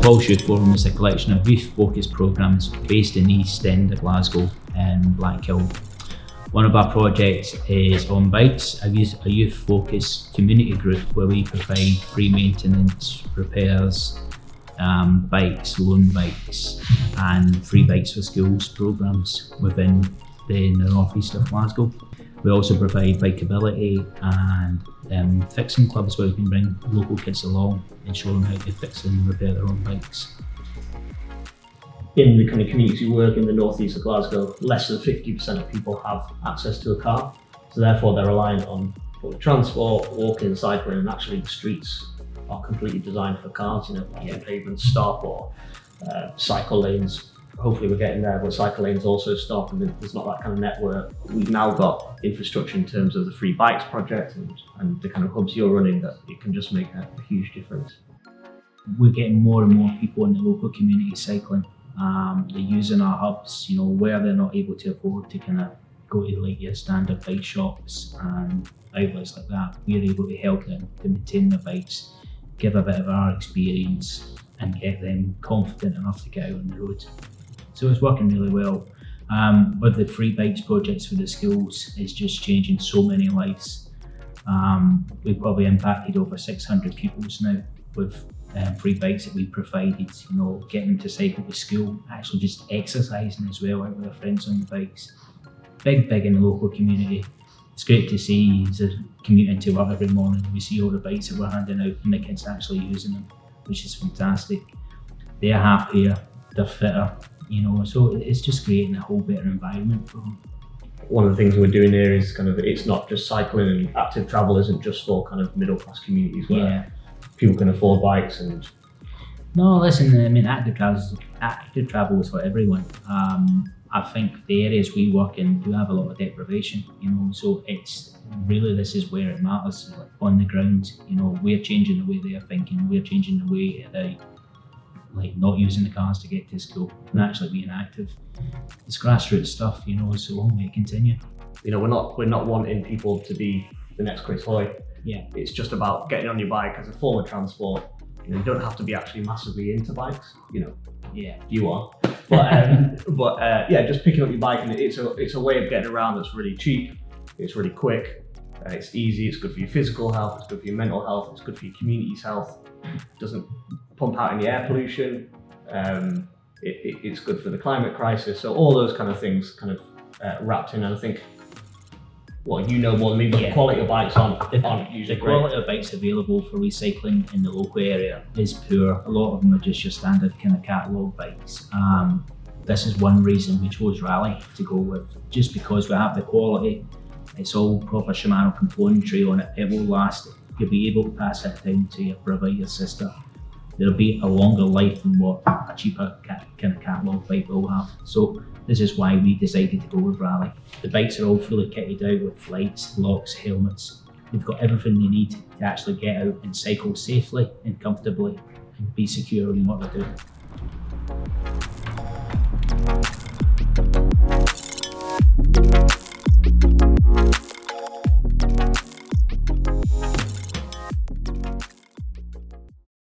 Paul's Youth Forum is a collection of youth-focused programmes based in the East End of Glasgow and Blackhill. One of our projects is On Bikes, a youth-focused community group where we provide free maintenance, repairs, bikes, loan bikes and free bikes for schools programmes within the north east of Glasgow. We also provide bikeability and fixing clubs where we can bring local kids along and show them how to fix and repair their own bikes. In the kind of community we work in the northeast of Glasgow, less than 50% of people have access to a car, so therefore they're reliant on public transport, walking, cycling, and actually the streets are completely designed for cars, like pavements stop or cycle lanes. Hopefully we're getting there, but cycle lanes also stop and there's not that kind of network. We've now got infrastructure in terms of the Free Bikes project and the kind of hubs you're running that it can just make a huge difference. We're getting more and more people in the local community cycling. They're using our hubs, where they're not able to afford to kind of go to like your standard bike shops and outlets like that. We're able to help them to maintain their bikes, give a bit of our experience and get them confident enough to get out on the road. So it's working really well. With the Free Bikes projects for the schools, it's just changing so many lives. We've probably impacted over 600 pupils now with free bikes that we provided, getting them to cycle to school, actually just exercising as well out with their friends on the bikes. Big in the local community. It's great to see as a commuting to work every morning, we see all the bikes that we're handing out and the kids actually using them, which is fantastic. They're happier, they're fitter, so it's just creating a whole better environment for them. One of the things we're doing here is it's not just cycling, and active travel isn't just for kind of middle class communities where people can afford bikes and... No, listen, active travel is for everyone. I think the areas we work in do have a lot of deprivation, so it's really, this is where it matters, like on the ground, we're changing the way they're thinking, we're changing the way they like not using the cars to get to school and actually being active. It's grassroots stuff, so long may it continue. We're not wanting people to be the next Chris Hoy. Yeah. It's just about getting on your bike as a form of transport. You don't have to be actually massively into bikes. Yeah. You are. But just picking up your bike, and it's a way of getting around that's really cheap. It's really quick. It's easy. It's good for your physical health. It's good for your mental health. It's good for your community's health. It doesn't pump out any air pollution. It's good for the climate crisis. So all those kind of things wrapped in. And I think more than me, but the quality of bikes aren't usually great. The quality of bikes available for recycling in the local area is poor. A lot of them are just your standard kind of catalogue bikes. This is one reason we chose Raleigh to go with, just because we have the quality. It's all proper Shimano componentry on it. It will last. You'll be able to pass it down to your brother, your sister. There'll be a longer life than what a cheaper kind of catalogue bike will have. So this is why we decided to go with Raleigh. The bikes are all fully kitted out with lights, locks, helmets. They've got everything they need to actually get out and cycle safely and comfortably and be secure in what they're doing.